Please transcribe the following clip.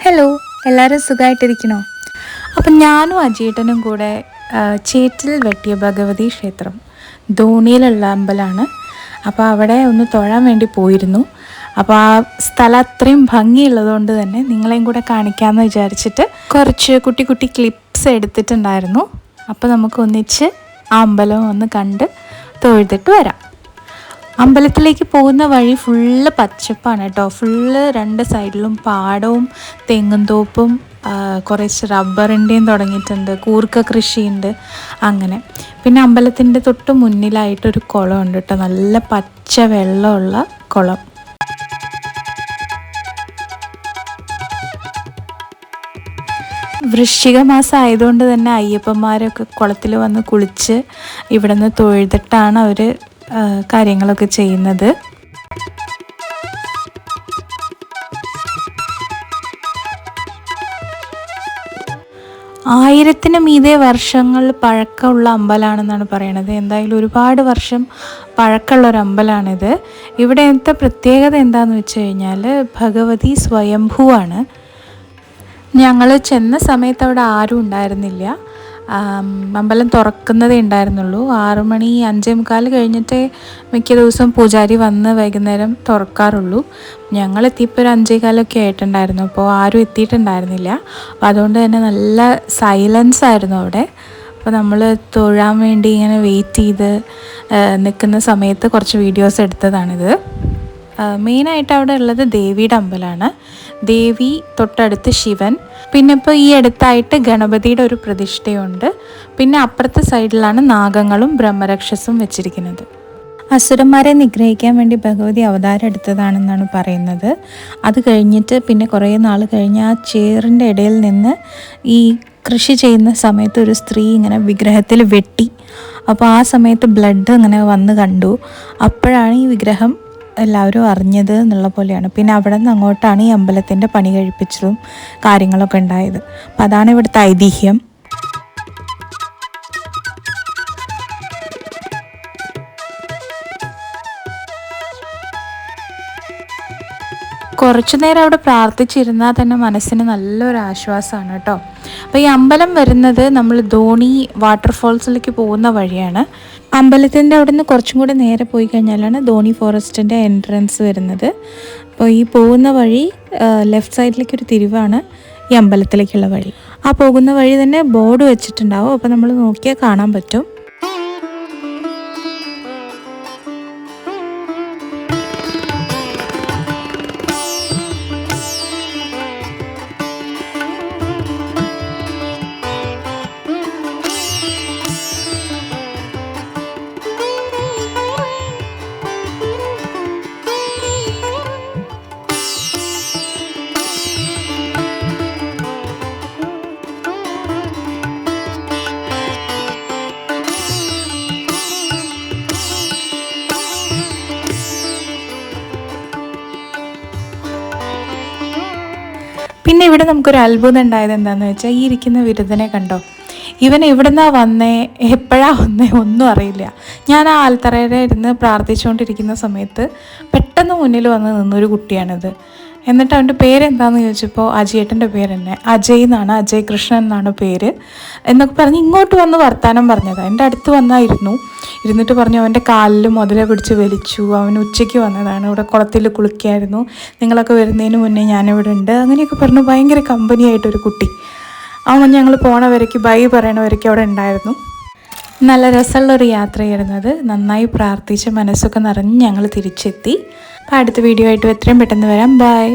Hello, എല്ലാവരും സുഖമായിട്ടിരിക്കണോ? അപ്പം ഞാനും അജീട്ടനും കൂടെ ചേറ്റിൽ വെട്ടിയ ഭഗവതി ക്ഷേത്രം ധോണിയിലുള്ള അമ്പലമാണ്. അപ്പോൾ അവിടെ ഒന്ന് തൊഴാൻ വേണ്ടി പോയിരുന്നു. അപ്പോൾ ആ സ്ഥലം അത്രയും ഭംഗിയുള്ളതുകൊണ്ട് തന്നെ നിങ്ങളെയും കൂടെ കാണിക്കാമെന്ന് വിചാരിച്ചിട്ട് കുറച്ച് കുട്ടി കുട്ടി ക്ലിപ്സ് എടുത്തിട്ടുണ്ടായിരുന്നു. അപ്പോൾ നമുക്ക് ഒന്നിച്ച് ആ അമ്പലം ഒന്ന് കണ്ട് തൊഴുതിട്ട് വരാം. അമ്പലത്തിലേക്ക് പോകുന്ന വഴി ഫുള്ള് പച്ചപ്പാണ് കേട്ടോ. ഫുള്ള് രണ്ട് സൈഡിലും പാടവും തെങ്ങും തോപ്പും കുറച്ച് റബ്ബറിൻ്റെയും തുടങ്ങിയിട്ടുണ്ട്, കൂർക്ക കൃഷിയുണ്ട്. അങ്ങനെ പിന്നെ അമ്പലത്തിൻ്റെ തൊട്ട് മുന്നിലായിട്ടൊരു കുളമുണ്ട് കേട്ടോ, നല്ല പച്ച വെള്ളമുള്ള കുളം. വൃശ്ചിക മാസം ആയതുകൊണ്ട് തന്നെ അയ്യപ്പന്മാരൊക്കെ കുളത്തിൽ വന്ന് കുളിച്ച് ഇവിടെ നിന്ന് തൊഴുതിട്ടാണ് അവർ കാര്യങ്ങളൊക്കെ ചെയ്യുന്നത്. ആയിരത്തിന് മീതെ വർഷങ്ങൾ പഴക്കമുള്ള അമ്പലമാണെന്നാണ് പറയണത്. എന്തായാലും ഒരുപാട് വർഷം പഴക്കമുള്ള ഒരു അമ്പലമാണിത്. ഇവിടുത്തെ പ്രത്യേകത എന്താണെന്ന് വെച്ച് കഴിഞ്ഞാൽ ഭഗവതി സ്വയംഭൂവാണ്. ഞങ്ങൾ ചെന്ന സമയത്ത് അവിടെ ആരും ഉണ്ടായിരുന്നില്ല. അമ്പലം തുറക്കുന്നതേ ഉണ്ടായിരുന്നുള്ളൂ. 6 മണി 5:45 കഴിഞ്ഞിട്ടേ മിക്ക ദിവസവും പൂജാരി വന്ന് വൈകുന്നേരം തുറക്കാറുള്ളൂ. ഞങ്ങളെത്തിയപ്പോൾ ഒരു 5:15 ആയിട്ടുണ്ടായിരുന്നു. അപ്പോൾ ആരും എത്തിയിട്ടുണ്ടായിരുന്നില്ല. അപ്പോൾ അതുകൊണ്ട് തന്നെ നല്ല സൈലൻസ് ആയിരുന്നു അവിടെ. അപ്പോൾ നമ്മൾ തൊഴാൻ വേണ്ടി ഇങ്ങനെ വെയിറ്റ് ചെയ്ത് നിൽക്കുന്ന സമയത്ത് കുറച്ച് വീഡിയോസ് എടുത്തതാണിത്. മെയിനായിട്ട് അവിടെ ഉള്ളത് ദേവിയുടെ അമ്പലമാണ്. ദേവി, തൊട്ടടുത്ത് ശിവൻ, പിന്നെ ഇപ്പോൾ ഈ അടുത്തായിട്ട് ഗണപതിയുടെ ഒരു പ്രതിഷ്ഠയുണ്ട്. പിന്നെ അപ്പുറത്തെ സൈഡിലാണ് നാഗങ്ങളും ബ്രഹ്മരക്ഷസും വെച്ചിരിക്കുന്നത്. അസുരന്മാരെ നിഗ്രഹിക്കാൻ വേണ്ടി ഭഗവതി അവതാരം എടുത്തതാണെന്നാണ് പറയുന്നത്. അത് കഴിഞ്ഞിട്ട് പിന്നെ കുറേ നാൾ കഴിഞ്ഞ് ആ ചേറിൻ്റെ ഇടയിൽ നിന്ന് ഈ കൃഷി ചെയ്യുന്ന സമയത്ത് ഒരു സ്ത്രീ ഇങ്ങനെ വിഗ്രഹത്തിൽ വെട്ടി. അപ്പോൾ ആ സമയത്ത് ബ്ലഡ് ഇങ്ങനെ വന്ന് കണ്ടു. അപ്പോഴാണ് ഈ വിഗ്രഹം എല്ലാവരും അറിഞ്ഞത് എന്നുള്ള പോലെയാണ്. പിന്നെ അവിടെ നിന്ന് അങ്ങോട്ടാണ് ഈ അമ്പലത്തിൻ്റെ പണി കഴിപ്പിച്ചതും കാര്യങ്ങളൊക്കെ ഉണ്ടായത്. അപ്പം അതാണ് ഇവിടുത്തെ ഐതിഹ്യം. കുറച്ചു നേരം അവിടെ പ്രാർത്ഥിച്ചിരുന്നാൽ തന്നെ മനസ്സിന് നല്ലൊരു ആശ്വാസമാണ് കേട്ടോ. അപ്പോൾ ഈ അമ്പലം വരുന്നത് നമ്മൾ ധോണി വാട്ടർഫോൾസിലേക്ക് പോകുന്ന വഴിയാണ്. അമ്പലത്തിൻ്റെ അവിടെ നിന്ന് കുറച്ചും കൂടെ നേരെ പോയി കഴിഞ്ഞാലാണ് ധോണി ഫോറസ്റ്റിൻ്റെ എൻട്രൻസ് വരുന്നത്. അപ്പോൾ ഈ പോകുന്ന വഴി ലെഫ്റ്റ് സൈഡിലേക്കൊരു തിരിവാണ് ഈ അമ്പലത്തിലേക്കുള്ള വഴി. ആ പോകുന്ന വഴി തന്നെ ബോർഡ് വെച്ചിട്ടുണ്ടാവും. അപ്പോൾ നമ്മൾ നോക്കിയാൽ കാണാൻ പറ്റും. പിന്നെ ഇവിടെ നമുക്കൊരു അത്ഭുതം ഉണ്ടായത് എന്താണെന്ന് വെച്ചാൽ ഈ ഇരിക്കുന്ന വിരുദ്ധനെ കണ്ടോ. ഇവൻ എവിടെ നിന്നാണ് വന്നേ, എപ്പോഴാണ് വന്നേ ഒന്നും അറിയില്ല. ഞാൻ ആ ആൽത്തറയുടെ ഇരുന്ന് പ്രാർത്ഥിച്ചുകൊണ്ടിരിക്കുന്ന സമയത്ത് പെട്ടെന്ന് മുന്നിൽ വന്ന് നിന്നൊരു കുട്ടിയാണിത്. എന്നിട്ട് അവൻ്റെ പേരെന്താണെന്ന് ചോദിച്ചപ്പോൾ അജയേട്ടൻ്റെ പേര് തന്നെ അജയ് എന്നാണ്, അജയ് കൃഷ്ണൻ എന്നാണ് പേര് എന്നൊക്കെ പറഞ്ഞ് ഇങ്ങോട്ട് വന്ന് വർത്താനം പറഞ്ഞതാണ്. എൻ്റെ അടുത്ത് വന്നായിരുന്നു. ഇരുന്നിട്ട് പറഞ്ഞു അവൻ്റെ കാലിൽ മുതല പിടിച്ച് വലിച്ചു. അവൻ ഉച്ചയ്ക്ക് വന്നതാണ്, ഇവിടെ കുളത്തിൽ കുളിക്കായിരുന്നു, നിങ്ങളൊക്കെ വരുന്നതിന് മുന്നേ ഞാനിവിടെ ഉണ്ട്, അങ്ങനെയൊക്കെ പറഞ്ഞു. ഭയങ്കര കമ്പനിയായിട്ടൊരു കുട്ടി. അവൻ ഞങ്ങൾ പോണവരേക്ക് ബൈ പറയണവരേക്ക് അവിടെ ഉണ്ടായിരുന്നു. നല്ല രസമുള്ളൊരു യാത്രയായിരുന്നത്. നന്നായി പ്രാർത്ഥിച്ച് മനസ്സൊക്കെ നിറഞ്ഞ് ഞങ്ങൾ തിരിച്ചെത്തി. അപ്പോൾ അടുത്ത വീഡിയോ ആയിട്ട് എത്രയും പെട്ടെന്ന് വരാം. ബൈ.